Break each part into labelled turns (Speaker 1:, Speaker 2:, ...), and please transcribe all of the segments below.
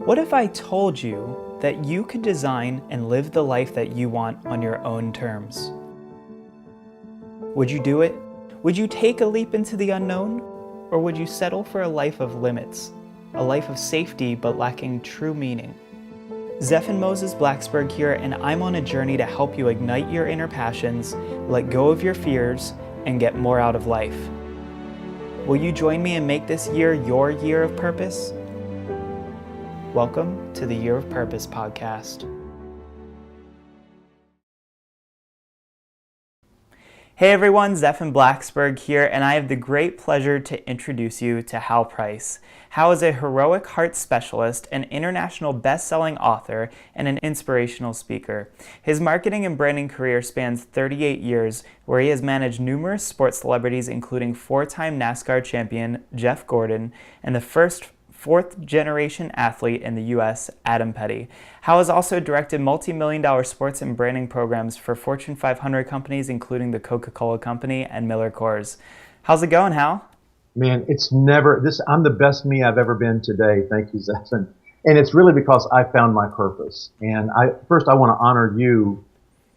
Speaker 1: What if I told you that you could design and live the life that you want on your own terms? Would you do it? Would you take a leap into the unknown? Or would you settle for a life of limits, a life of safety but lacking true meaning? Zeph and Moses Blacksburg here, and I'm on a journey to help you ignite your inner passions, let go of your fears, and get more out of life. Will you join me and make this year your year of purpose? Welcome to the Year of Purpose podcast. Hey everyone, Zeph and Blacksburg here, and I have the great pleasure to introduce you to Hal Price. Hal is a heroic heart specialist, an international best-selling author, and an inspirational speaker. His marketing and branding career spans 38 years, where he has managed numerous sports celebrities, including four-time NASCAR champion Jeff Gordon, and the fourth-generation athlete in the U.S., Adam Petty. Hal has also directed multi-million-dollar sports and branding programs for Fortune 500 companies, including the Coca-Cola Company and Miller Coors. How's it going, Hal?
Speaker 2: Man, it's never this. I'm the best me I've ever been today. Thank you, Zeph. And it's really because I found my purpose. And I want to honor you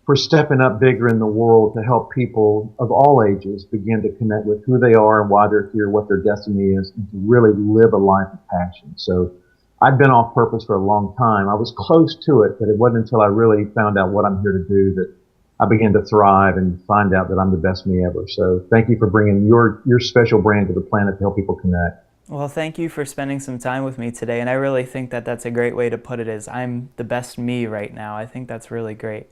Speaker 2: for stepping up bigger in the world to help people of all ages begin to connect with who they are and why they're here, what their destiny is, and to really live a life of passion. So I've been off purpose for a long time. I was close to it, but it wasn't until I really found out what I'm here to do that I began to thrive and find out that I'm the best me ever. So thank you for bringing your special brand to the planet to help people connect.
Speaker 1: Well, thank you for spending some time with me today, and I really think that that's a great way to put it, is I'm the best me right now. I think that's really great.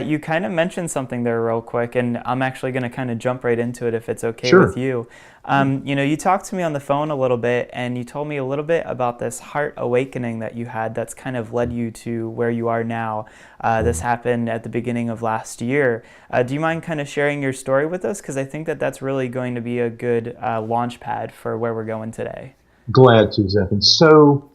Speaker 1: You kind of mentioned something there real quick, and I'm actually going to kind of jump right into it if it's okay
Speaker 2: Sure.
Speaker 1: with you. You talked to me on the phone a little bit, and you told me a little bit about this heart awakening that you had that's kind of led you to where you are now. This happened at the beginning of last year. Do you mind kind of sharing your story with us? Because I think that that's really going to be a good launch pad for where we're going today.
Speaker 2: Glad to, Zeph. And so,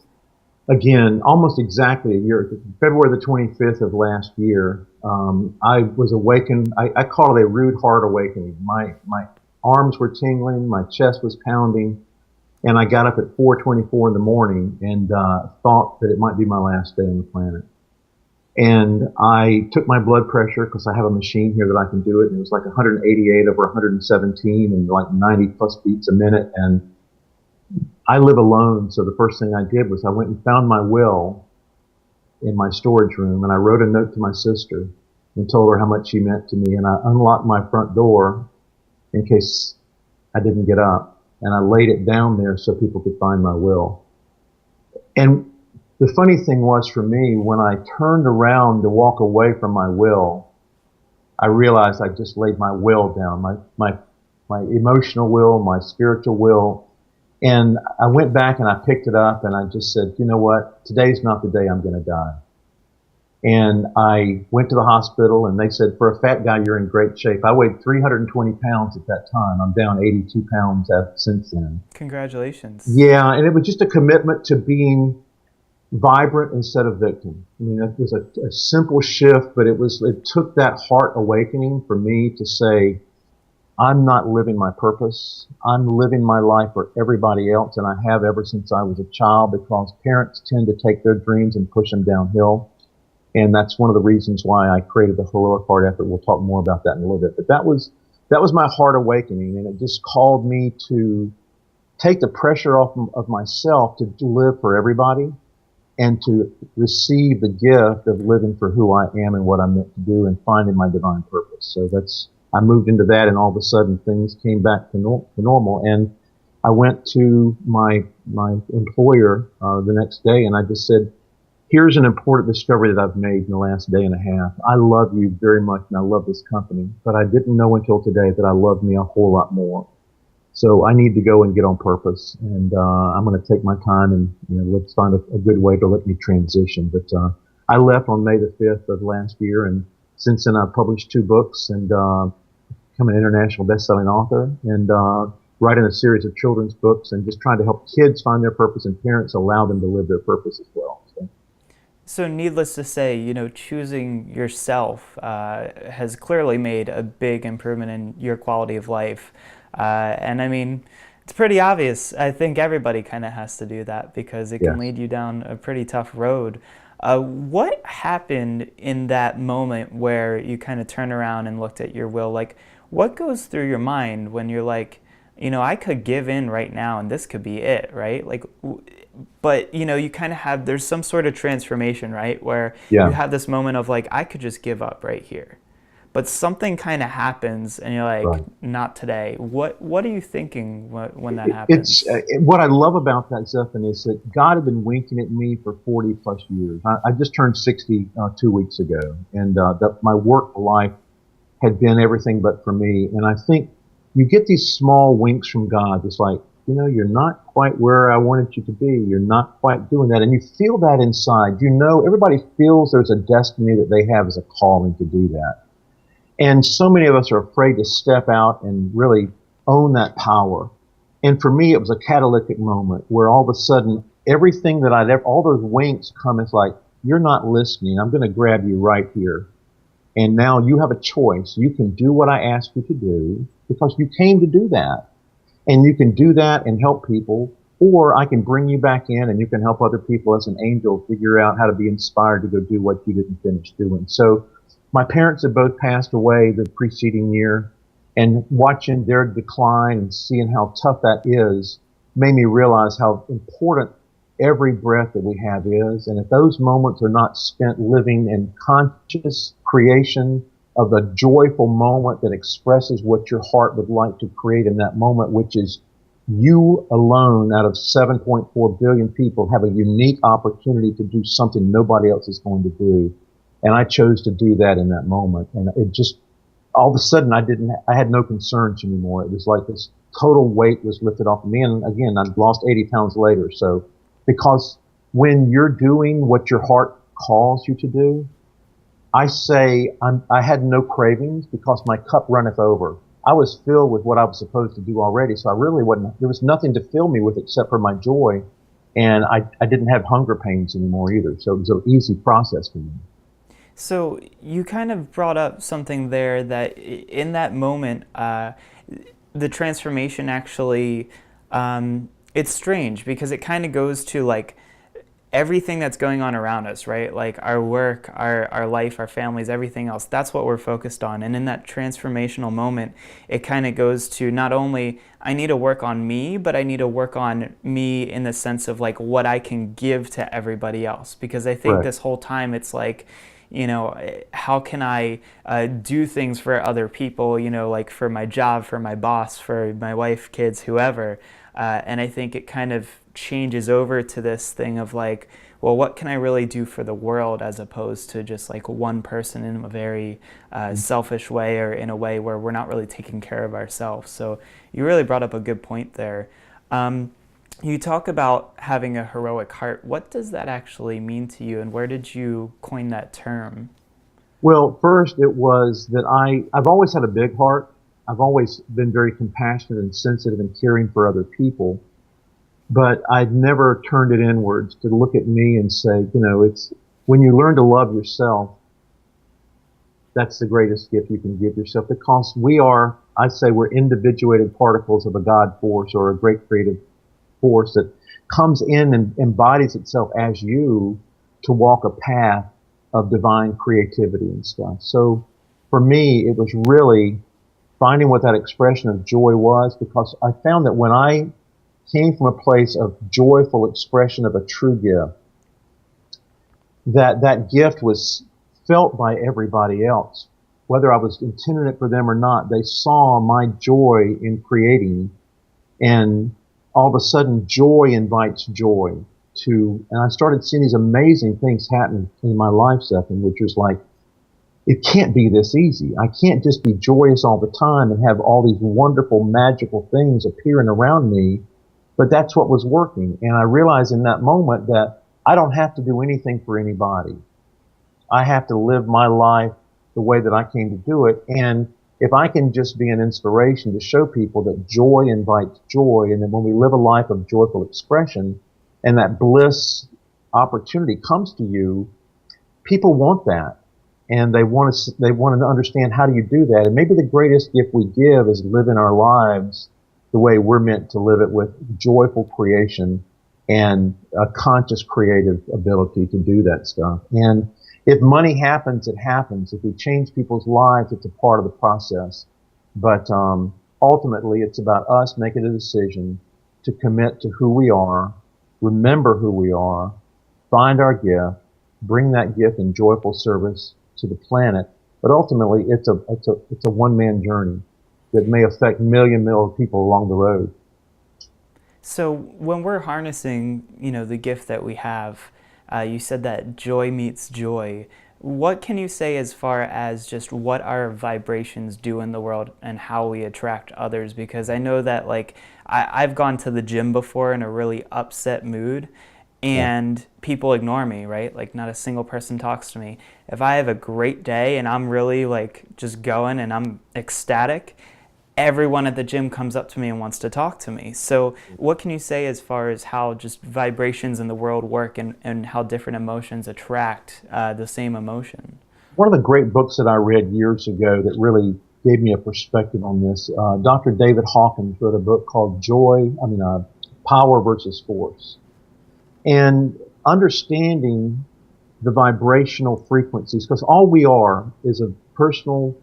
Speaker 2: again, almost exactly a year, February the 25th of last year, I was awakened. I call it a rude heart awakening. My arms were tingling, my chest was pounding, and I got up at 4:24 in the morning and thought that it might be my last day on the planet. And I took my blood pressure because I have a machine here that I can do it, and it was like 188 over 117 and like 90 plus beats a minute. And I live alone, so the first thing I did was I went and found my will in my storage room, and I wrote a note to my sister and told her how much she meant to me, and I unlocked my front door in case I didn't get up, and I laid it down there so people could find my will. And the funny thing was for me, when I turned around to walk away from my will, I realized I just laid my will down, my emotional will, my spiritual will. And I went back and I picked it up and I just said, you know what? Today's not the day I'm going to die. And I went to the hospital and they said, for a fat guy, you're in great shape. I weighed 320 pounds at that time. I'm down 82 pounds since then.
Speaker 1: Congratulations.
Speaker 2: Yeah. And it was just a commitment to being vibrant instead of victim. I mean, it was a simple shift, but it took that heart awakening for me to say, I'm not living my purpose. I'm living my life for everybody else, and I have ever since I was a child, because parents tend to take their dreams and push them downhill. And that's one of the reasons why I created the Heroic Heart Effort. We'll talk more about that in a little bit. But that was my heart awakening, and it just called me to take the pressure off of myself to live for everybody and to receive the gift of living for who I am and what I'm meant to do and finding my divine purpose. So I moved into that, and all of a sudden things came back to normal. And I went to my employer the next day, and I just said, here's an important discovery that I've made in the last day and a half. I love you very much, and I love this company, but I didn't know until today that I love me a whole lot more. So I need to go and get on purpose, and I'm going to take my time and let's find a good way to let me transition. But I left on May the 5th of last year, and since then I've published 2 books and become an international best-selling author, and writing a series of children's books, and just trying to help kids find their purpose and parents allow them to live their purpose as well.
Speaker 1: So needless to say, choosing yourself has clearly made a big improvement in your quality of life. And I mean, It's pretty obvious. I think everybody kind of has to do that because it can
Speaker 2: Yes.
Speaker 1: lead you down a pretty tough road. What happened in that moment where you kind of turned around and looked at your will? Like, what goes through your mind when you're like, I could give in right now and this could be it, right? Like, but you kind of have, there's some sort of transformation, right? Where you
Speaker 2: Yeah.
Speaker 1: have this moment of like, I could just give up right here. But something kind of happens and you're like,
Speaker 2: Right.
Speaker 1: not today. What are you thinking when that
Speaker 2: It's
Speaker 1: happens?
Speaker 2: what I love about that, Zephan, is that God had been winking at me for 40 plus years. I just turned 60 2 weeks ago, and my work life had been everything but for me. And I think you get these small winks from God. It's like, you're not quite where I wanted you to be. You're not quite doing that. And you feel that inside. Everybody feels there's a destiny that they have as a calling to do that. And so many of us are afraid to step out and really own that power. And for me, it was a catalytic moment where all of a sudden, everything that I'd ever, all those winks come, it's like, you're not listening. I'm going to grab you right here. And now you have a choice. You can do what I asked you to do because you came to do that. And you can do that and help people, or I can bring you back in and you can help other people as an angel figure out how to be inspired to go do what you didn't finish doing. So my parents had both passed away the preceding year, and watching their decline and seeing how tough that is made me realize how important every breath that we have is. And if those moments are not spent living in conscious creation of a joyful moment that expresses what your heart would like to create in that moment, which is you alone out of 7.4 billion people have a unique opportunity to do something nobody else is going to do. And I chose to do that in that moment. And it just, all of a sudden I had no concerns anymore. It was like this total weight was lifted off of me. And again, I lost 80 pounds later. So because when you're doing what your heart calls you to do, I had no cravings because my cup runneth over. I was filled with what I was supposed to do already. So I really wasn't, there was nothing to fill me with except for my joy. And I didn't have hunger pains anymore either. So it was an easy process for me.
Speaker 1: So you kind of brought up something there that in that moment, the transformation actually, it's strange because it kind of goes to like everything that's going on around us, right? Like our work, our life, our families, everything else. That's what we're focused on. And in that transformational moment, it kind of goes to not only I need to work on me, but I need to work on me in the sense of like what I can give to everybody else. Because I think
Speaker 2: Right.
Speaker 1: this whole time it's like, how can I do things for other people, like for my job, for my boss, for my wife, kids, whoever. And I think it kind of changes over to this thing of like, well, what can I really do for the world as opposed to just like one person in a very selfish way or in a way where we're not really taking care of ourselves. So you really brought up a good point there. You talk about having a heroic heart. What does that actually mean to you, and where did you coin that term?
Speaker 2: Well, first it was that I've always had a big heart. I've always been very compassionate and sensitive and caring for other people, but I've never turned it inwards to look at me and say, it's when you learn to love yourself, that's the greatest gift you can give yourself because I say we're individuated particles of a God force or a great creative force that comes in and embodies itself as you to walk a path of divine creativity and stuff. So for me, it was really finding what that expression of joy was because I found that when I came from a place of joyful expression of a true gift, that gift was felt by everybody else. Whether I was intending it for them or not, they saw my joy in creating, and all of a sudden joy invites joy and I started seeing these amazing things happen in my life, Stephen, which was like, it can't be this easy. I can't just be joyous all the time and have all these wonderful, magical things appearing around me. But that's what was working. And I realized in that moment that I don't have to do anything for anybody. I have to live my life the way that I came to do it. And if I can just be an inspiration to show people that joy invites joy, and that when we live a life of joyful expression and that bliss opportunity comes to you, people want that. And they want to understand how do you do that. And maybe the greatest gift we give is living our lives the way we're meant to live it, with joyful creation and a conscious creative ability to do that stuff. And if money happens, it happens. If we change people's lives, it's a part of the process. But ultimately, it's about us making a decision to commit to who we are, remember who we are, find our gift, bring that gift in joyful service to the planet. But ultimately, it's a one-man journey that may affect million people along the road.
Speaker 1: So when we're harnessing, the gift that we have, you said that joy meets joy. What can you say as far as just what our vibrations do in the world and how we attract others? Because I know that I've gone to the gym before in a really upset mood,
Speaker 2: Yeah.
Speaker 1: and people ignore me, right? Like not a single person talks to me. If I have a great day and I'm really just going and I'm ecstatic, everyone at the gym comes up to me and wants to talk to me. So what can you say as far as how just vibrations in the world work, and how different emotions attract the same emotion?
Speaker 2: One of the great books that I read years ago that really gave me a perspective on this, Dr. David Hawkins wrote a book called Power versus Force. And understanding the vibrational frequencies, because all we are is a personal,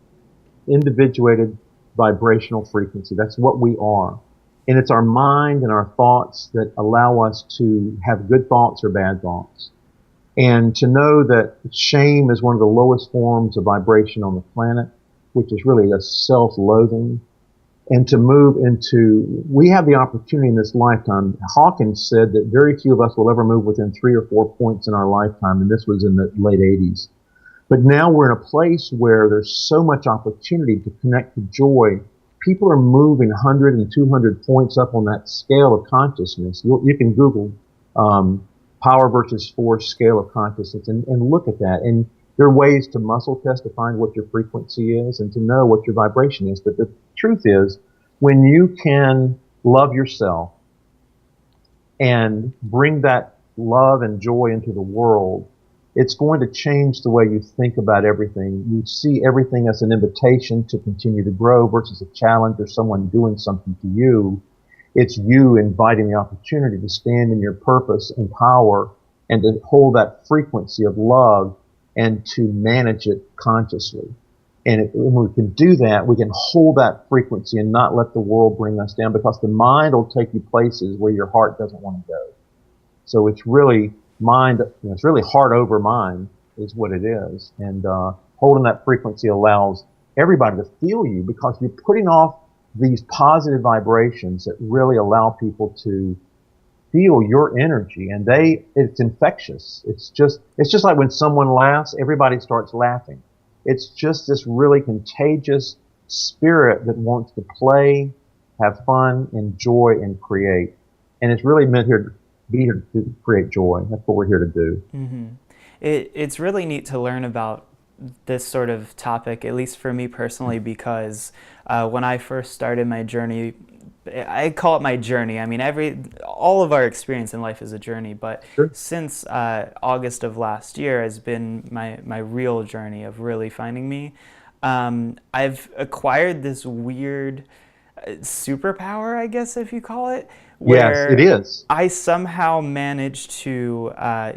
Speaker 2: individuated vibrational frequency. That's what we are. And it's our mind and our thoughts that allow us to have good thoughts or bad thoughts. And to know that shame is one of the lowest forms of vibration on the planet, which is really a self-loathing. And to move into, we have the opportunity in this lifetime. Hawkins said that very few of us will ever move within 3 or 4 points in our lifetime, and this was in the late 80s. But now we're in a place where there's so much opportunity to connect to joy. People are moving 100 and 200 points up on that scale of consciousness. You can Google power versus force scale of consciousness and look at that. And there are ways to muscle test to find what your frequency is and to know what your vibration is. But the truth is, when you can love yourself and bring that love and joy into the world, it's going to change the way you think about everything. You see everything as an invitation to continue to grow versus a challenge or someone doing something to you. It's you inviting the opportunity to stand in your purpose and power and to hold that frequency of love and to manage it consciously. And when we can do that, we can hold that frequency and not let the world bring us down, because the mind will take you places where your heart doesn't want to go. So it's really mind, it's really heart over mind is what it is. And holding that frequency allows everybody to feel you, because you're putting off these positive vibrations that really allow people to feel your energy, and it's infectious. It's just like when someone laughs, everybody starts laughing. It's just this really contagious spirit that wants to play, have fun, enjoy, and create. And it's really meant here to be here to create joy. That's what we're here to do.
Speaker 1: Mm-hmm. It's really neat to learn about this sort of topic, at least for me personally, because when I first started my journey, I call it my journey. I mean, all of our experience in life is a journey, but
Speaker 2: Sure.
Speaker 1: since August of last year has been my real journey of really finding me. I've acquired this weird superpower, I guess, if you call it,
Speaker 2: Yes, it
Speaker 1: where
Speaker 2: is.
Speaker 1: I somehow managed to, I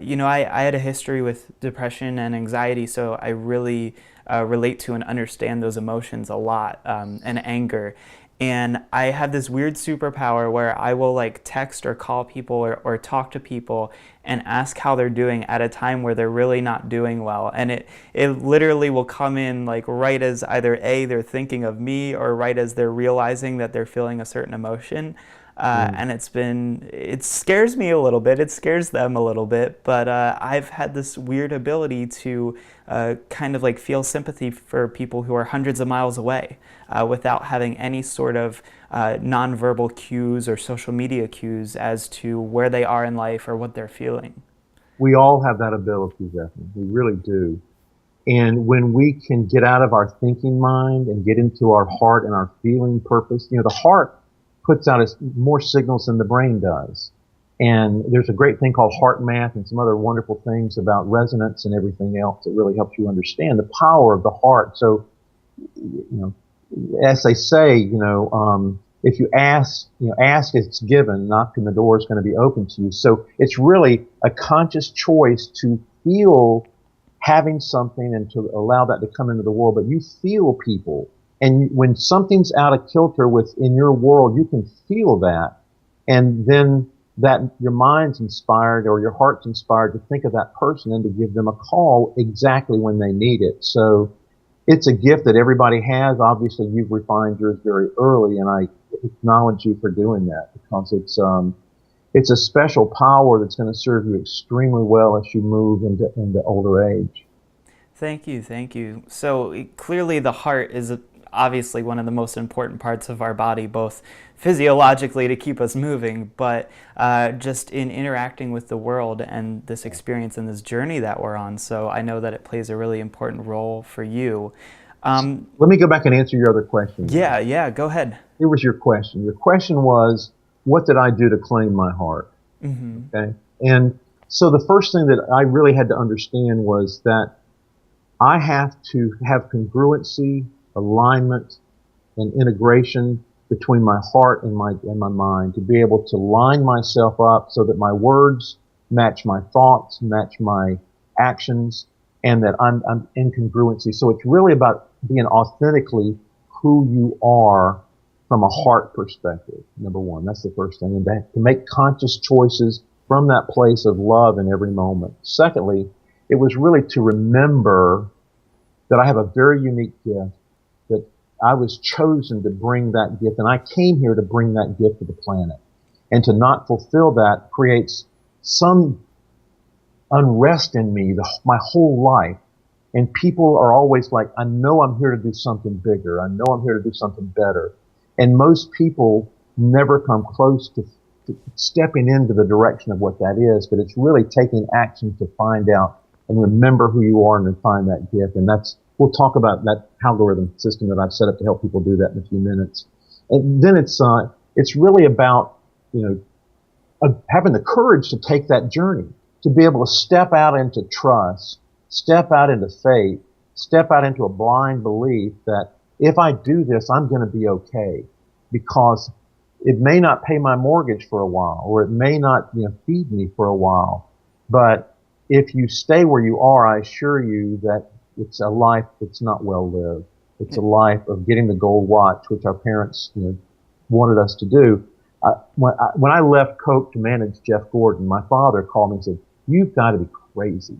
Speaker 1: had a history with depression and anxiety, so I really relate to and understand those emotions a lot, and anger. And I have this weird superpower where I will text or call people or talk to people and ask how they're doing at a time where they're really not doing well. And it literally will come in right as either A, they're thinking of me, or right as they're realizing that they're feeling a certain emotion.
Speaker 2: Mm.
Speaker 1: And it scares me a little bit, it scares them a little bit, but I've had this weird ability to kind of feel sympathy for people who are hundreds of miles away, without having any sort of nonverbal cues or social media cues as to where they are in life or what they're feeling.
Speaker 2: We all have that ability, Zephyr. We really do. And when we can get out of our thinking mind and get into our heart and our feeling purpose, the heart puts out more signals than the brain does. And there's a great thing called heart math and some other wonderful things about resonance and everything else that really helps you understand the power of the heart. So, as they say, if you ask, ask it's given, knock and the door is going to be open to you. So it's really a conscious choice to feel having something and to allow that to come into the world. But you feel people. And when something's out of kilter within your world, you can feel that. And then that your mind's inspired or your heart's inspired to think of that person and to give them a call exactly when they need it. So it's a gift that everybody has. Obviously, you've refined yours very early, and I acknowledge you for doing that because it's a special power that's going to serve you extremely well as you move into older age.
Speaker 1: Thank you, thank you. So clearly, the heart is obviously one of the most important parts of our body, both physiologically to keep us moving, but just in interacting with the world and this experience and this journey that we're on. So I know that it plays a really important role for you.
Speaker 2: Let me go back and answer your other question.
Speaker 1: Yeah, go ahead.
Speaker 2: Here was your question. Your question was, what did I do to claim my heart?
Speaker 1: Mm-hmm.
Speaker 2: Okay. And so the first thing that I really had to understand was that I have to have congruency, alignment, and integration between my heart and my mind to be able to line myself up so that my words match my thoughts, match my actions, and that I'm in congruency. So it's really about being authentically who you are from a heart perspective. Number one, that's the first thing, and to make conscious choices from that place of love in every moment. Secondly, it was really to remember that I have a very unique gift, that I was chosen to bring that gift, and I came here to bring that gift to the planet. And to not fulfill that creates some unrest in me my whole life. And people are always like, I know I'm here to do something bigger. I know I'm here to do something better. And most people never come close to stepping into the direction of what that is, but it's really taking action to find out and remember who you are and then find that gift. And we'll talk about that algorithm system that I've set up to help people do that in a few minutes. And then it's really about, having the courage to take that journey, to be able to step out into trust, step out into faith, step out into a blind belief that if I do this, I'm going to be okay, because it may not pay my mortgage for a while, or it may not, feed me for a while. But if you stay where you are, I assure you that it's a life that's not well lived. It's a life of getting the gold watch, which our parents, wanted us to do. When I left Coke to manage Jeff Gordon, my father called me and said, "You've got to be crazy.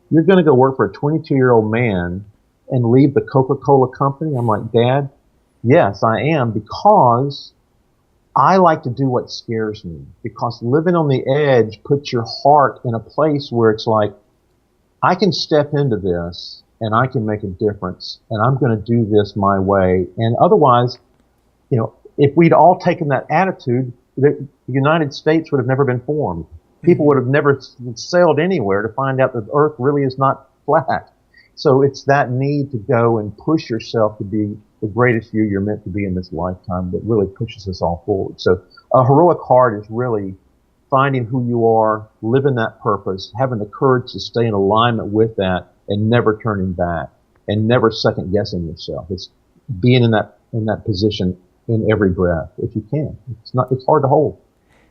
Speaker 2: You're going to go work for a 22-year-old man and leave the Coca-Cola company?" I'm like, "Dad, yes, I am, because I like to do what scares me, because living on the edge puts your heart in a place where it's like, I can step into this and I can make a difference, and I'm going to do this my way." And otherwise, if we'd all taken that attitude, the United States would have never been formed. People would have never sailed anywhere to find out that the earth really is not flat. So it's that need to go and push yourself to be the greatest you're meant to be in this lifetime that really pushes us all forward. So a heroic heart is really finding who you are, living that purpose, having the courage to stay in alignment with that, and never turning back, and never second guessing yourself. It's being in that position in every breath, if you can. It's hard to hold.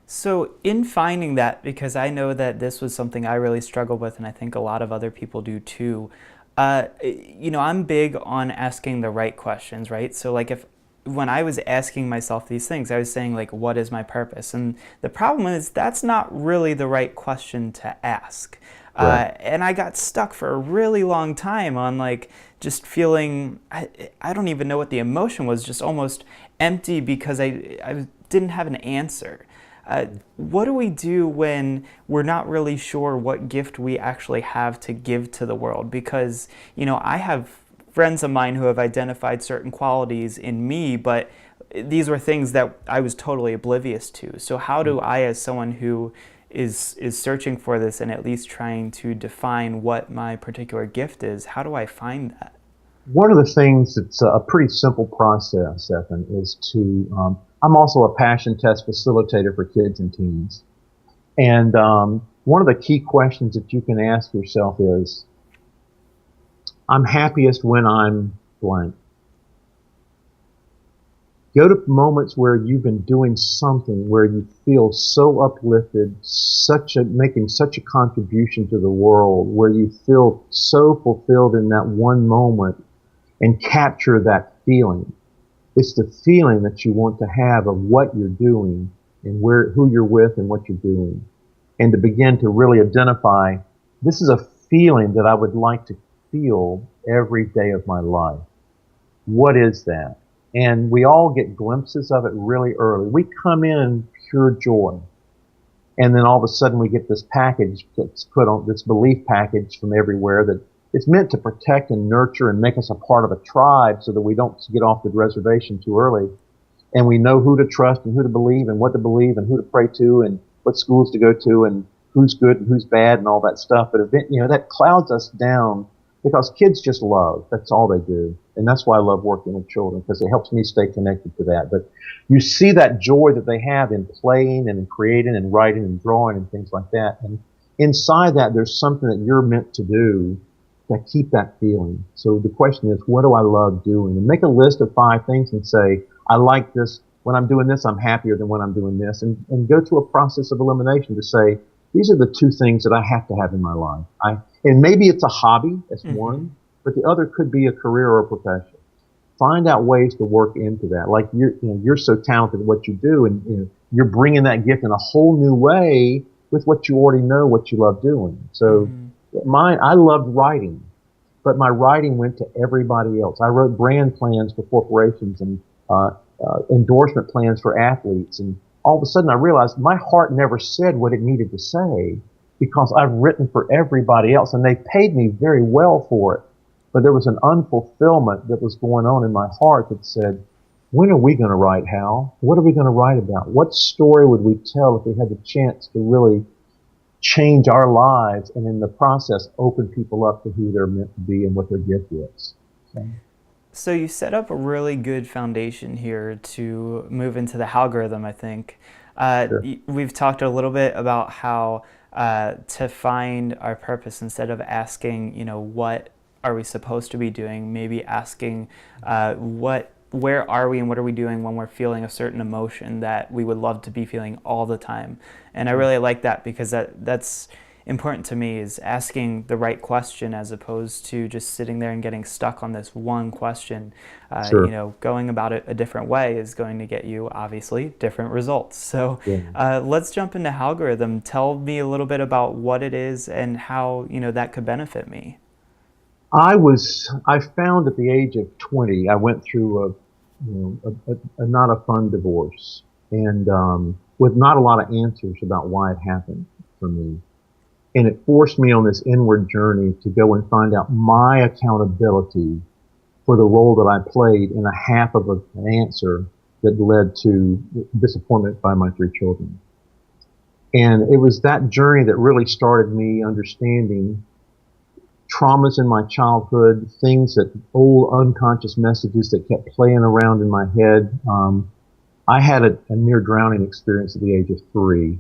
Speaker 1: So in finding that, because I know that this was something I really struggled with, and I think a lot of other people do too, I'm big on asking the right questions, right? So like when I was asking myself these things, I was saying like, what is my purpose? And the problem is that's not really the right question to ask.
Speaker 2: Right.
Speaker 1: And I got stuck for a really long time on like just feeling, I don't even know what the emotion was, just almost empty because I didn't have an answer. What do we do when we're not really sure what gift we actually have to give to the world? Because, I have friends of mine who have identified certain qualities in me, but these were things that I was totally oblivious to. So how do I, as someone who is searching for this and at least trying to define what my particular gift is, how do I find that?
Speaker 2: One of the things that's a pretty simple process, Ethan, is I'm also a passion test facilitator for kids and teens. And one of the key questions that you can ask yourself is, I'm happiest when I'm blank. Go to moments where you've been doing something where you feel so uplifted, making such a contribution to the world, where you feel so fulfilled in that one moment, and capture that feeling. It's the feeling that you want to have of what you're doing and who you're with and what you're doing. And to begin to really identify, this is a feeling that I would like to feel every day of my life. What is that? And we all get glimpses of it really early. We come in pure joy. And then all of a sudden we get this package that's put on, this belief package from everywhere that it's meant to protect and nurture and make us a part of a tribe so that we don't get off the reservation too early. And we know who to trust and who to believe and what to believe and who to pray to and what schools to go to and who's good and who's bad and all that stuff. But that clouds us down because kids just love. That's all they do. And that's why I love working with children, because it helps me stay connected to that. But you see that joy that they have in playing and in creating and writing and drawing and things like that. And inside that, there's something that you're meant to do to keep that feeling. So the question is, what do I love doing? And make a list of 5 things and say, I like this. When I'm doing this, I'm happier than when I'm doing this. And go through a process of elimination to say, these are the 2 things that I have to have in my life. And maybe it's a hobby, that's one, but the other could be a career or a profession. Find out ways to work into that. Like you're so talented at what you do, and you're bringing that gift in a whole new way with what you already know, what you love doing. So I loved writing, but my writing went to everybody else. I wrote brand plans for corporations and endorsement plans for athletes, and all of a sudden I realized my heart never said what it needed to say because I've written for everybody else, and they paid me very well for it. But there was an unfulfillment that was going on in my heart that said, when are we going to write, Hal? What are we going to write about? What story would we tell if we had the chance to really change our lives and in the process open people up to who they're meant to be and what their gift is?
Speaker 1: So you set up a really good foundation here to move into the algorithm, I think.
Speaker 2: Sure.
Speaker 1: We've talked a little bit about how to find our purpose, instead of asking, what are we supposed to be doing, maybe asking where are we and what are we doing when we're feeling a certain emotion that we would love to be feeling all the time. And I really like that, because that's important to me, is asking the right question as opposed to just sitting there and getting stuck on this one question.
Speaker 2: Sure.
Speaker 1: Going about it a different way is going to get you, obviously, different results. So
Speaker 2: Yeah.
Speaker 1: let's jump into algorithm. Tell me a little bit about what it is and how that could benefit me.
Speaker 2: I found at the age of 20, I went through a not a fun divorce, and with not a lot of answers about why it happened for me. And it forced me on this inward journey to go and find out my accountability for the role that I played in a half of an answer that led to disappointment by my 3 children. And it was that journey that really started me understanding traumas in my childhood, things that old unconscious messages that kept playing around in my head. I had a near drowning experience at the age of 3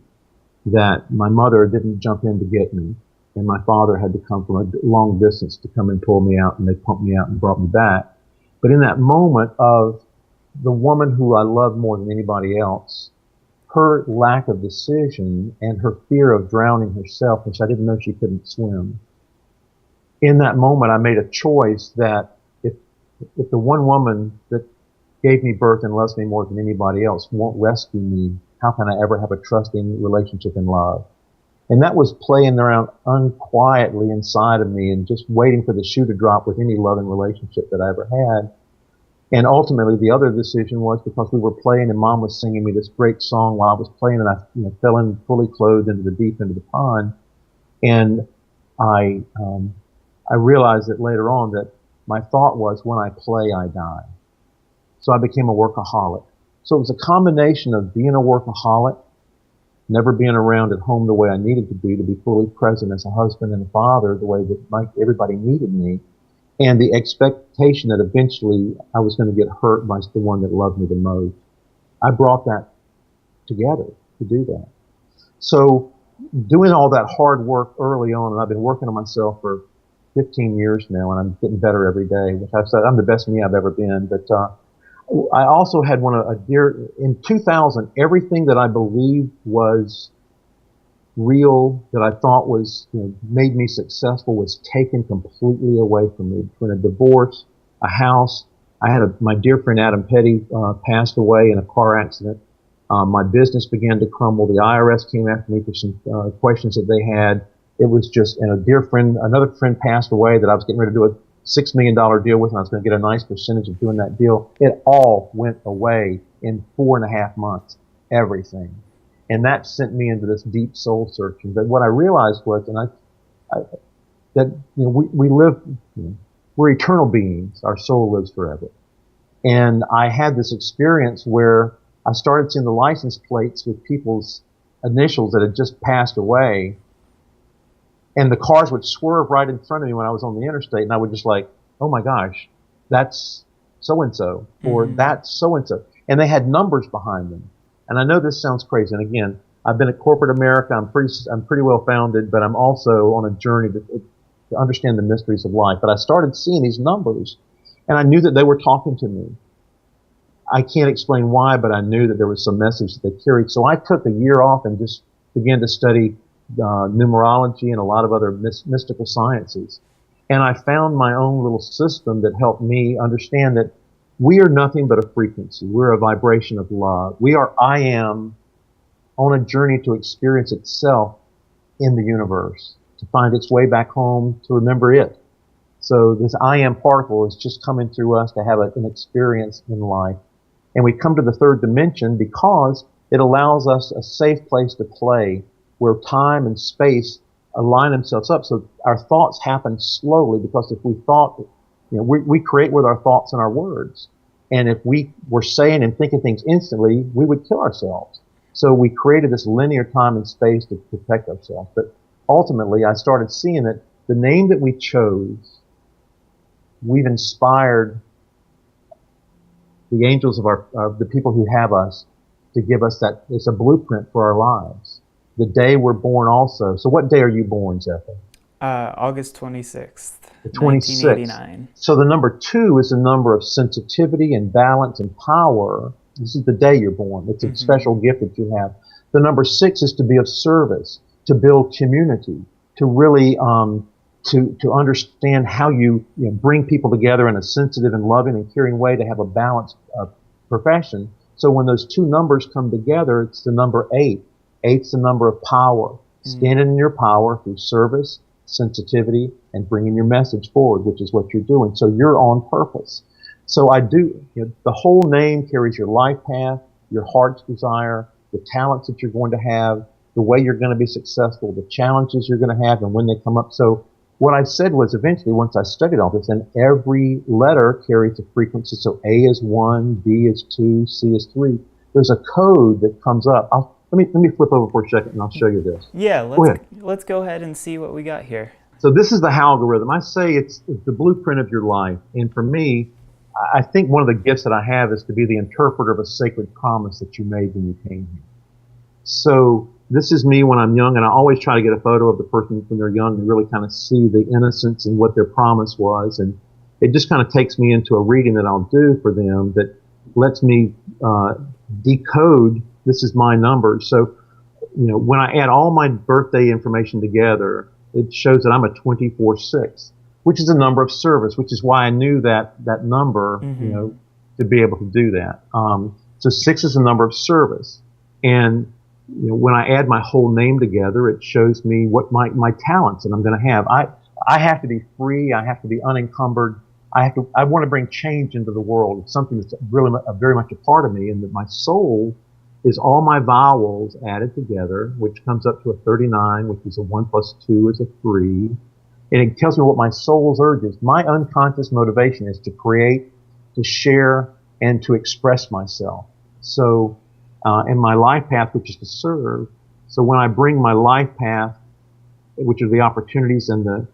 Speaker 2: that my mother didn't jump in to get me, and my father had to come from a long distance to come and pull me out, and they pumped me out and brought me back. But in that moment of the woman who I loved more than anybody else, her lack of decision and her fear of drowning herself, which I didn't know she couldn't swim, in that moment, I made a choice that if the one woman that gave me birth and loves me more than anybody else won't rescue me, how can I ever have a trusting relationship in love? And that was playing around unquietly inside of me and just waiting for the shoe to drop with any loving relationship that I ever had. And ultimately, the other decision was because we were playing and Mom was singing me this great song while I was playing, and I fell in fully clothed into the deep end of the pond. And I realized that later on that my thought was, when I play, I die. So I became a workaholic. So it was a combination of being a workaholic, never being around at home the way I needed to be fully present as a husband and a father the way that everybody needed me, and the expectation that eventually I was going to get hurt by the one that loved me the most. I brought that together to do that. So doing all that hard work early on, and I've been working on myself for 15 years now, and I'm getting better every day, which I've said I'm the best me I've ever been. But I also had a dear, in 2000, everything that I believed was real, that I thought was, made me successful, was taken completely away from me. Between a divorce, a house, my dear friend Adam Petty passed away in a car accident. My business began to crumble. The IRS came after me for some questions that they had. It was just, and another friend passed away that I was getting ready to do a $6 million deal with, and I was going to get a nice percentage of doing that deal. It all went away in 4.5 months, everything. And that sent me into this deep soul searching. But what I realized was, that we live, we're eternal beings. Our soul lives forever. And I had this experience where I started seeing the license plates with people's initials that had just passed away, and the cars would swerve right in front of me when I was on the interstate, and I would just like, oh my gosh, that's so and so, or that's so and so, and they had numbers behind them. And I know this sounds crazy. And again, I've been at corporate America. I'm pretty well founded, but I'm also on a journey to understand the mysteries of life. But I started seeing these numbers, and I knew that they were talking to me. I can't explain why, but I knew that there was some message that they carried. So I took a year off and just began to study numerology and a lot of other mystical sciences. And I found my own little system that helped me understand that we are nothing but a frequency. We're a vibration of love. I am on a journey to experience itself in the universe, to find its way back home, to remember it. So this I am particle is just coming through us to have an experience in life. And we come to the third dimension because it allows us a safe place to play where time and space align themselves up. So our thoughts happen slowly, because if we thought, we create with our thoughts and our words. And if we were saying and thinking things instantly, we would kill ourselves. So we created this linear time and space to protect ourselves. But ultimately, I started seeing that the name that we chose, we've inspired the angels of the people who have us to give us that. It's a blueprint for our lives. The day we're born also. So what day are you born, Zephyr?
Speaker 1: August 26th,
Speaker 2: The 26th.
Speaker 1: 1989.
Speaker 2: So the number 2 is a number of sensitivity and balance and power. This is the day you're born. It's a special gift that you have. The number 6 is to be of service, to build community, to really to understand how you bring people together in a sensitive and loving and caring way, to have a balanced profession. So when those two numbers come together, it's the number 8. 8's the number of power. Standing in your power through service, sensitivity, and bringing your message forward, which is what you're doing. So you're on purpose. So the whole name carries your life path, your heart's desire, the talents that you're going to have, the way you're going to be successful, the challenges you're going to have, and when they come up. So what I said was, eventually, once I studied all this, and every letter carries a frequency. So A is 1, B is 2, C is 3. There's a code that comes up. Let me flip over for a second, and I'll show you this.
Speaker 1: Yeah, let's go ahead and see what we got here.
Speaker 2: So this is the algorithm. I say it's the blueprint of your life. And for me, I think one of the gifts that I have is to be the interpreter of a sacred promise that you made when you came here. So this is me when I'm young, and I always try to get a photo of the person when they're young and really kind of see the innocence and what their promise was. And it just kind of takes me into a reading that I'll do for them that lets me decode, this is my number. So, when I add all my birthday information together, it shows that I'm a 24/6, which is a number of service, which is why I knew that number, to be able to do that. So 6 is a number of service. And when I add my whole name together, it shows me what my talents that I'm going to have. I have to be free. I have to be unencumbered. I want to bring change into the world. It's something that's really very much a part of me, and that my soul is all my vowels added together, which comes up to a 39, which is a 1 plus 2 is a 3. And it tells me what my soul's urge is. My unconscious motivation is to create, to share, and to express myself. So, in my life path, which is to serve. So when I bring my life path, which are the opportunities and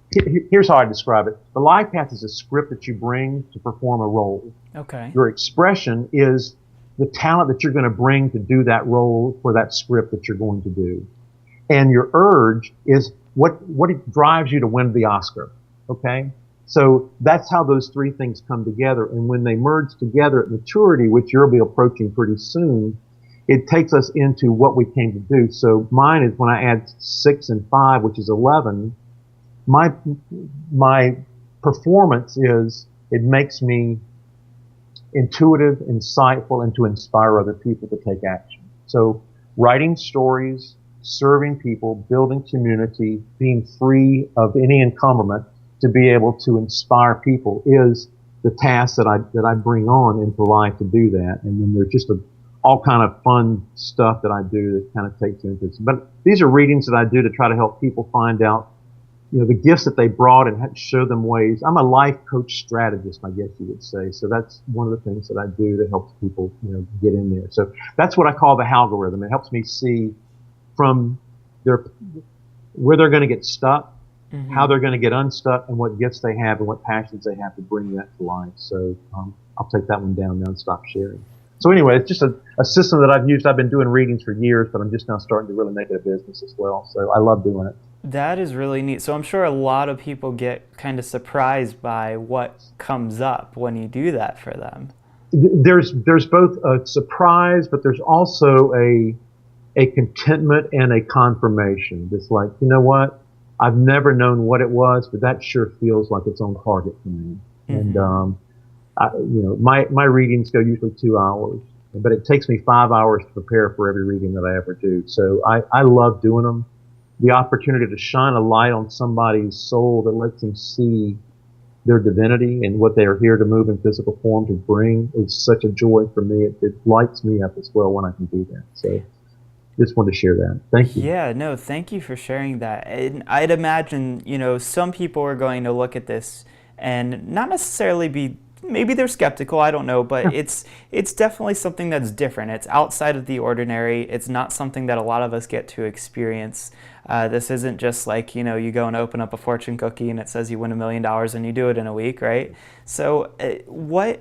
Speaker 2: here's how I describe it. The life path is a script that you bring to perform a role.
Speaker 1: Okay.
Speaker 2: Your expression is the talent that you're going to bring to do that role for that script that you're going to do. And your urge is what drives you to win the Oscar. Okay? So that's how those three things come together. And when they merge together at maturity, which you'll be approaching pretty soon, it takes us into what we came to do. So mine is when I add 6 and 5, which is 11, my, my performance is, it makes me intuitive, insightful, and to inspire other people to take action. So writing stories, serving people, building community, being free of any encumberment to be able to inspire people is the task that I bring on into life to do that. And then there's just all kind of fun stuff that I do that kind of takes interest. But these are readings that I do to try to help people find out, the gifts that they brought and show them ways. I'm a life coach strategist, I guess you would say. So that's one of the things that I do that helps people, get in there. So that's what I call the HALGORITHM. It helps me see from where they're going to get stuck, how they're going to get unstuck, and what gifts they have and what passions they have to bring that to life. So I'll take that one down now and stop sharing. So anyway, it's just a system that I've used. I've been doing readings for years, but I'm just now starting to really make it a business as well. So I love doing it.
Speaker 1: That is really neat. So I'm sure a lot of people get kind of surprised by what comes up when you do that for them.
Speaker 2: There's both a surprise, but there's also a contentment and a confirmation. It's like, you know what? I've never known what it was, but that sure feels like its own target for me. And my readings go usually 2 hours, but it takes me 5 hours to prepare for every reading that I ever do. So I love doing them. The opportunity to shine a light on somebody's soul that lets them see their divinity and what they are here to move in physical form to bring is such a joy for me. It lights me up as well when I can do that. So just wanted to share that. Thank you.
Speaker 1: Yeah, no, thank you for sharing that. And I'd imagine, some people are going to look at this and not necessarily maybe they're skeptical, I don't know, but it's definitely something that's different. It's outside of the ordinary. It's not something that a lot of us get to experience. This isn't just like, you go and open up a fortune cookie and it says you win $1 million and you do it in a week, right? So I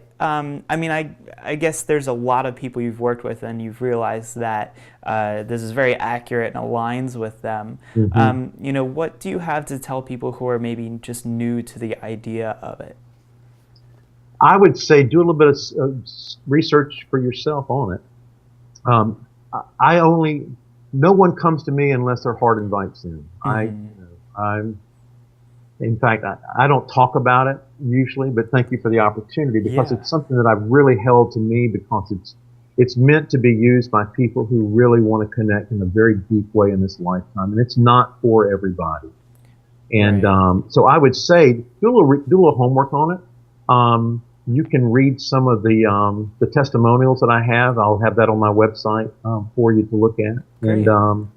Speaker 1: guess there's a lot of people you've worked with and you've realized that this is very accurate and aligns with them. What do you have to tell people who are maybe just new to the idea of it?
Speaker 2: I would say do a little bit of research for yourself on it. No one comes to me unless their heart invites them. In fact, I don't talk about it usually, but thank you for the opportunity because it's something that I've really held to me because it's meant to be used by people who really want to connect in a very deep way in this lifetime, and it's not for everybody. And so I would say do a little homework on it. You can read some of the testimonials that I have. I'll have that on my website for you to look at. Great. And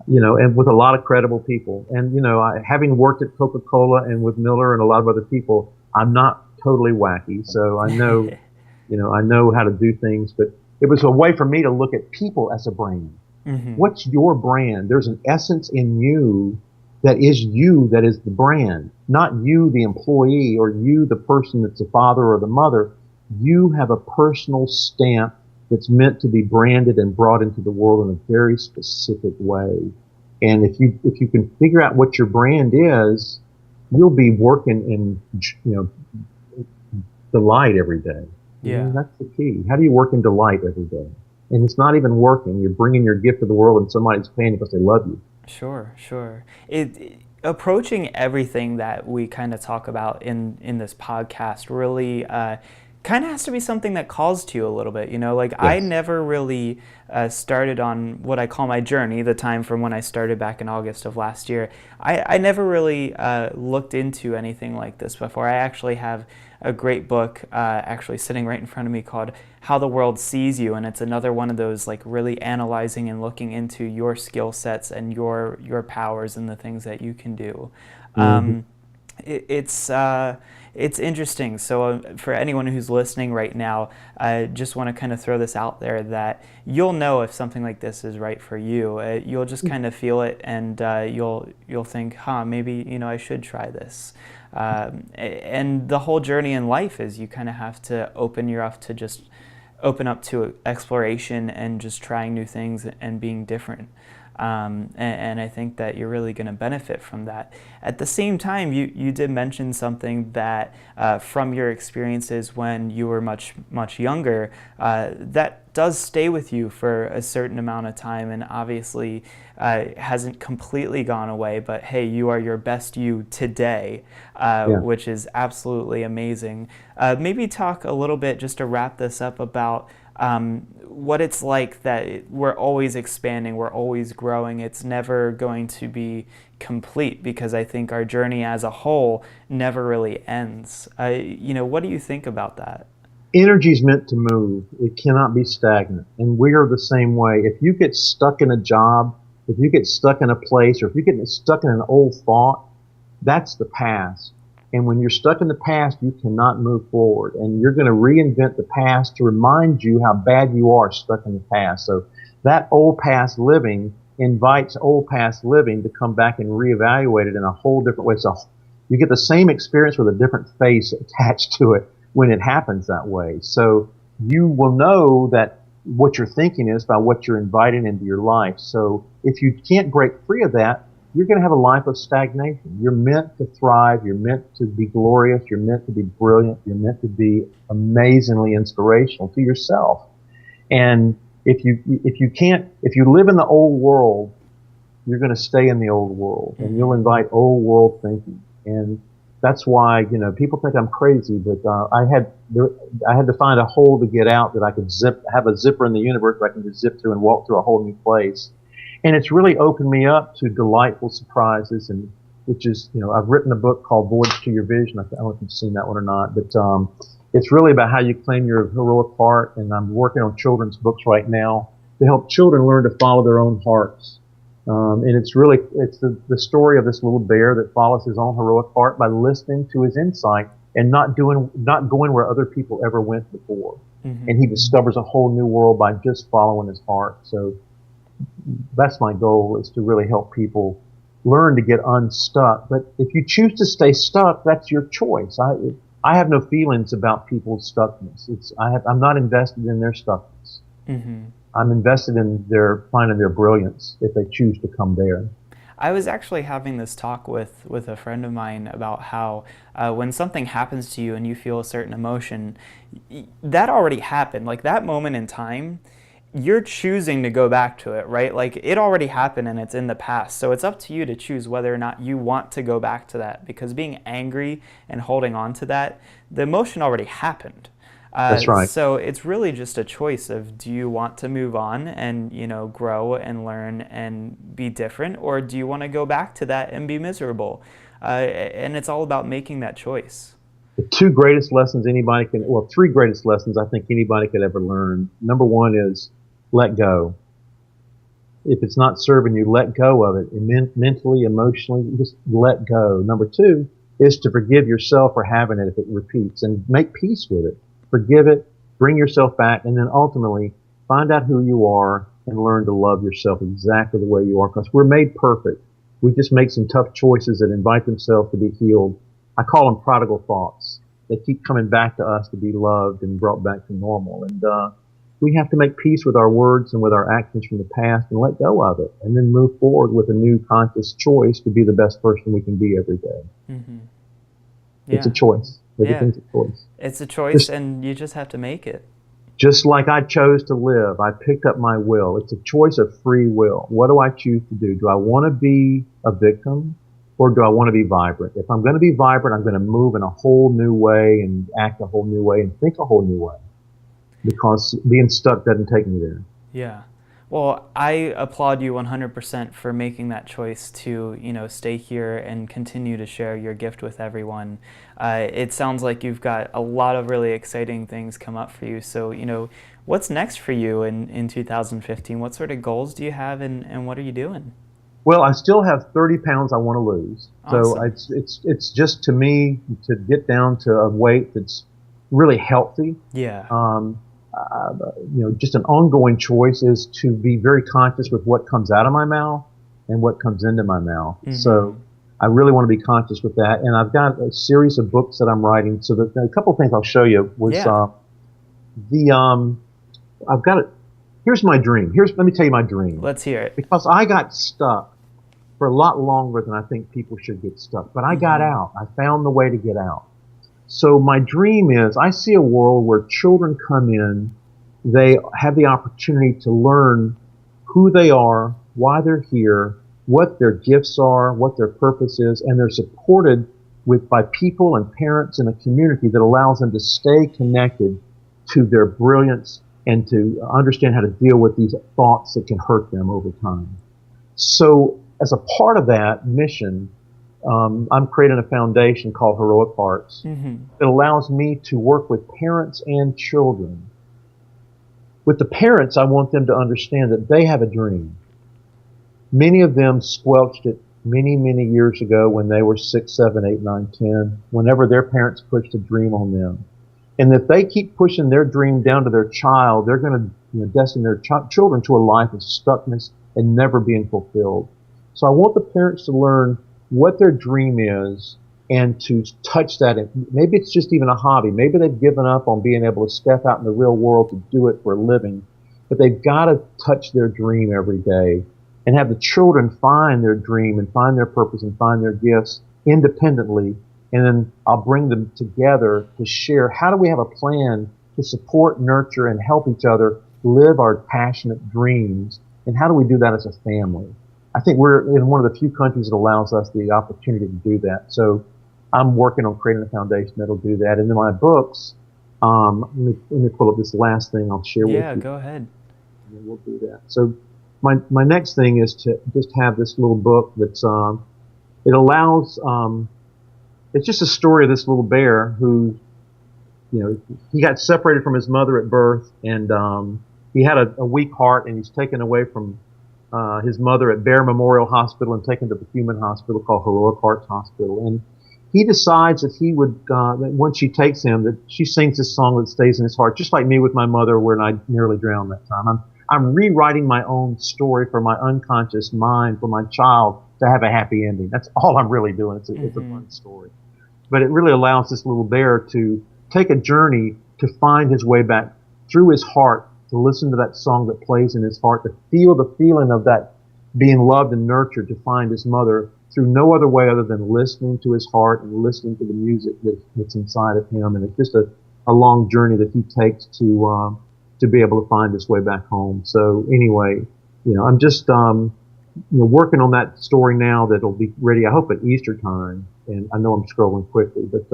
Speaker 2: and with a lot of credible people. And having worked at Coca-Cola and with Miller and a lot of other people, I'm not totally wacky. So I know, I know how to do things. But it was a way for me to look at people as a brand. What's your brand? There's an essence in you that is the brand, not you, the employee, or you, the person that's the father or the mother. You have a personal stamp that's meant to be branded and brought into the world in a very specific way. And if you can figure out what your brand is, you'll be working in, delight every day.
Speaker 1: Yeah.
Speaker 2: That's the key. How do you work in delight every day? And it's not even working. You're bringing your gift to the world and somebody's paying because they love you.
Speaker 1: Sure. Approaching everything that we kind of talk about in this podcast really kind of has to be something that calls to you a little bit. Yes. I never really started on what I call my journey, the time from when I started back in August of last year. I never really looked into anything like this before. I actually have a great book actually sitting right in front of me called How the World Sees You, and it's another one of those really analyzing and looking into your skill sets and your powers and the things that you can do. It's interesting. So for anyone who's listening right now, I just want to kind of throw this out there that you'll know if something like this is right for you. You'll just kind of feel it, and you'll think, maybe I should try this. And the whole journey in life is you kind of have to open up to exploration and just trying new things and being different. And I think that you're really going to benefit from that. At the same time, you did mention something that from your experiences when you were much younger, that does stay with you for a certain amount of time, and obviously hasn't completely gone away, but hey, you are your best you today,
Speaker 2: Yeah.
Speaker 1: which is absolutely amazing. Maybe talk a little bit, just to wrap this up, about what it's like that we're always expanding, we're always growing. It's never going to be complete, because I think our journey as a whole never really ends. What do you think about that?
Speaker 2: Energy is meant to move. It cannot be stagnant. And we are the same way. If you get stuck in a job, if you get stuck in a place, or if you get stuck in an old thought, that's the past. And when you're stuck in the past, you cannot move forward. And you're going to reinvent the past to remind you how bad you are stuck in the past. So that old past living invites old past living to come back and reevaluate it in a whole different way. So you get the same experience with a different face attached to it when it happens that way. So you will know that what you're thinking is by what you're inviting into your life. So if you can't break free of that, you're going to have a life of stagnation. You're meant to thrive. You're meant to be glorious. You're meant to be brilliant. You're meant to be amazingly inspirational to yourself. And if you live in the old world, you're going to stay in the old world, and you'll invite old world thinking. And that's why, people think I'm crazy, but I had to find a hole to get out that I could have a zipper in the universe where I can just zip through and walk through a whole new place. And it's really opened me up to delightful surprises, and which is, I've written a book called Voyage to Your Vision. I don't know if you've seen that one or not, but it's really about how you claim your heroic heart. And I'm working on children's books right now to help children learn to follow their own hearts. And it's the story of this little bear that follows his own heroic heart by listening to his insight and not going where other people ever went before. Mm-hmm. And he discovers a whole new world by just following his heart. So that's my goal, is to really help people learn to get unstuck. But if you choose to stay stuck, that's your choice. I have no feelings about people's stuckness. I'm not invested in their stuckness. Mm-hmm. I'm invested in finding their brilliance if they choose to come there.
Speaker 1: I was actually having this talk with a friend of mine about how when something happens to you and you feel a certain emotion, that already happened. Like that moment in time, you're choosing to go back to it, right? Like it already happened and it's in the past. So it's up to you to choose whether or not you want to go back to that, because being angry and holding on to that, the emotion already happened.
Speaker 2: That's right.
Speaker 1: So it's really just a choice of, do you want to move on and, grow and learn and be different, or do you want to go back to that and be miserable? And it's all about making that choice.
Speaker 2: The three greatest lessons I think anybody could ever learn. Number one is let go. If it's not serving you, let go of it. Mentally, emotionally, just let go. Number two is to forgive yourself for having it if it repeats, and make peace with it. Forgive it, bring yourself back, and then ultimately find out who you are and learn to love yourself exactly the way you are, because we're made perfect. We just make some tough choices that invite themselves to be healed. I call them prodigal thoughts. They keep coming back to us to be loved and brought back to normal. And we have to make peace with our words and with our actions from the past and let go of it, and then move forward with a new conscious choice to be the best person we can be every day. Mm-hmm. Yeah. It's a choice. Everything's a choice.
Speaker 1: It's a choice, and you just have to make it.
Speaker 2: Just like I chose to live, I picked up my will. It's a choice of free will. What do I choose to do? Do I want to be a victim, or do I want to be vibrant? If I'm going to be vibrant, I'm going to move in a whole new way and act a whole new way and think a whole new way, because being stuck doesn't take me there.
Speaker 1: Yeah. Well, I applaud you 100% for making that choice to, stay here and continue to share your gift with everyone. It sounds like you've got a lot of really exciting things come up for you. So, what's next for you in 2015? What sort of goals do you have, and what are you doing?
Speaker 2: Well, I still have 30 pounds I want to lose.
Speaker 1: Awesome.
Speaker 2: So it's just, to me, to get down to a weight that's really healthy.
Speaker 1: Yeah.
Speaker 2: Just an ongoing choice is to be very conscious with what comes out of my mouth and what comes into my mouth. Mm-hmm. So I really want to be conscious with that. And I've got a series of books that I'm writing. So a couple of things I'll show you was, I've got here's my dream. Let me tell you my dream.
Speaker 1: Let's hear it.
Speaker 2: Because I got stuck for a lot longer than I think people should get stuck. But I got out. I found the way to get out. So my dream is I see a world where children come in, they have the opportunity to learn who they are, why they're here, what their gifts are, what their purpose is, and they're supported by people and parents in a community that allows them to stay connected to their brilliance and to understand how to deal with these thoughts that can hurt them over time. So as a part of that mission, I'm creating a foundation called Heroic Hearts that allows me to work with parents and children. With the parents, I want them to understand that they have a dream. Many of them squelched it many, many years ago when they were 6, 7, 8, 9, 10, whenever their parents pushed a dream on them. And if they keep pushing their dream down to their child, they're going to destine their children to a life of stuckness and never being fulfilled. So I want the parents to learn what their dream is and to touch that. Maybe it's just even a hobby. Maybe they've given up on being able to step out in the real world to do it for a living, but they've got to touch their dream every day and have the children find their dream and find their purpose and find their gifts independently. And then I'll bring them together to share how do we have a plan to support, nurture, and help each other live our passionate dreams, and how do we do that as a family? I think we're in one of the few countries that allows us the opportunity to do that. So I'm working on creating a foundation that'll do that. And then my books, let me pull up this last thing I'll share with you.
Speaker 1: Yeah, go ahead.
Speaker 2: And then we'll do that. So my next thing is to just have this little book that's, it allows, it's just a story of this little bear who, he got separated from his mother at birth, and he had a weak heart, and he's taken away from his mother at Bear Memorial Hospital and taken to the human hospital called Heroic Hearts Hospital. And he decides that he would, that once she takes him, that she sings this song that stays in his heart, just like me with my mother when I nearly drowned that time. I'm rewriting my own story for my unconscious mind, for my child to have a happy ending. That's all I'm really doing. It's a fun story. But it really allows this little bear to take a journey to find his way back through his heart, to listen to that song that plays in his heart, to feel the feeling of that being loved and nurtured, to find his mother through no other way other than listening to his heart and listening to the music that's inside of him. And it's just a long journey that he takes to be able to find his way back home. So anyway, I'm just working on that story now that'll be ready, I hope, at Easter time. And I know I'm scrolling quickly, but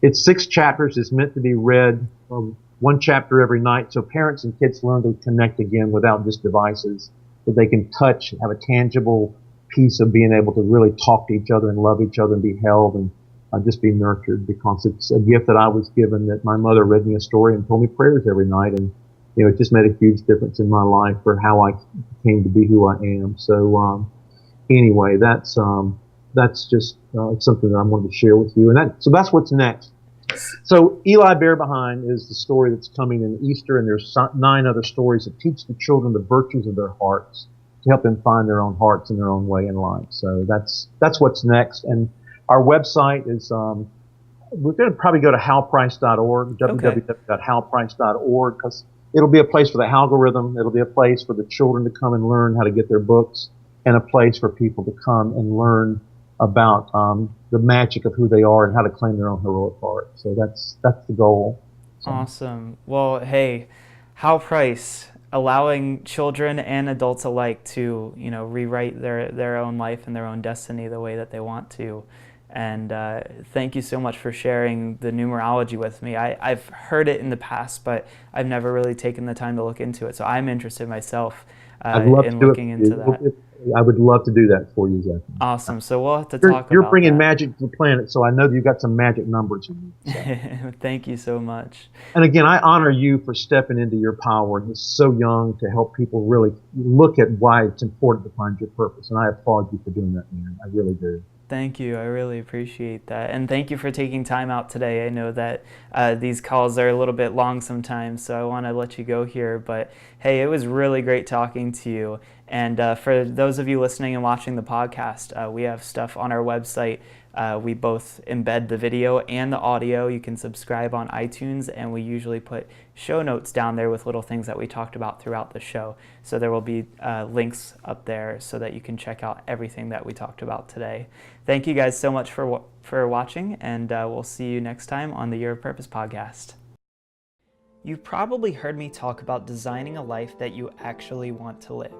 Speaker 2: it's 6 chapters. It's meant to be read one chapter every night, so parents and kids learn to connect again without just devices, that they can touch, have a tangible piece of being able to really talk to each other and love each other and be held and just be nurtured, because it's a gift that I was given, that my mother read me a story and told me prayers every night, and it just made a huge difference in my life for how I came to be who I am. So anyway, that's just something that I wanted to share with you, and so that's what's next. So Eli Bear Behind is the story that's coming in Easter, and there's 9 other stories that teach the children the virtues of their hearts, to help them find their own hearts and their own way in life. So that's what's next. And our website is, we're going to probably go to halprice.org, www.halprice.org, because it'll be a place for the algorithm. It'll be a place for the children to come and learn how to get their books, and a place for people to come and learn about the magic of who they are and how to claim their own heroic heart. So that's the goal. So.
Speaker 1: Awesome. Well, hey, Hal Price, allowing children and adults alike to, rewrite their own life and their own destiny the way that they want to. And thank you so much for sharing the numerology with me. I've heard it in the past, but I've never really taken the time to look into it. So I'm interested myself in looking into that.
Speaker 2: I would love to do that for you, Zach.
Speaker 1: Awesome. So we'll have to talk about that.
Speaker 2: You're bringing magic to the planet, so I know that you've got some magic numbers in you. So.
Speaker 1: Thank you so much.
Speaker 2: And again, I honor you for stepping into your power. You're so young to help people really look at why it's important to find your purpose. And I applaud you for doing that, man. I really do.
Speaker 1: Thank you. I really appreciate that. And thank you for taking time out today. I know that these calls are a little bit long sometimes, so I want to let you go here. But hey, it was really great talking to you. And for those of you listening and watching the podcast, we have stuff on our website. We both embed the video and the audio. You can subscribe on iTunes, and we usually put show notes down there with little things that we talked about throughout the show. So there will be links up there so that you can check out everything that we talked about today. Thank you guys so much for watching, and we'll see you next time on the Year of Purpose podcast. You've probably heard me talk about designing a life that you actually want to live.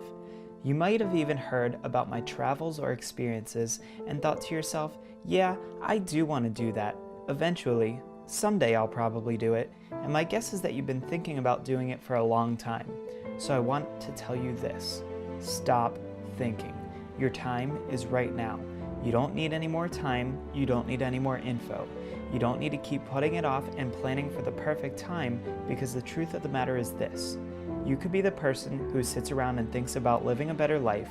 Speaker 1: You might have even heard about my travels or experiences and thought to yourself, yeah, I do want to do that. Eventually, someday I'll probably do it, and my guess is that you've been thinking about doing it for a long time. So I want to tell you this: stop thinking. Your time is right now. You don't need any more time, you don't need any more info. You don't need to keep putting it off and planning for the perfect time, because the truth of the matter is this: you could be the person who sits around and thinks about living a better life,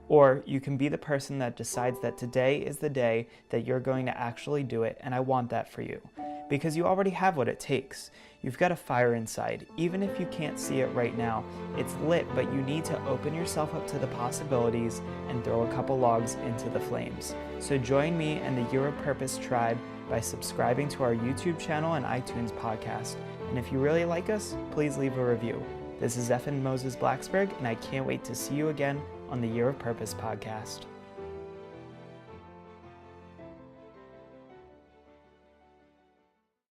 Speaker 1: or you can be the person that decides that today is the day that you're going to actually do it, and I want that for you. Because you already have what it takes. You've got a fire inside. Even if you can't see it right now, it's lit, but you need to open yourself up to the possibilities and throw a couple logs into the flames. So join me and the Year of Purpose tribe by subscribing to our YouTube channel and iTunes podcast. And if you really like us, please leave a review. This is Zephan Moses Blacksburg, and I can't wait to see you again on the Year of Purpose podcast.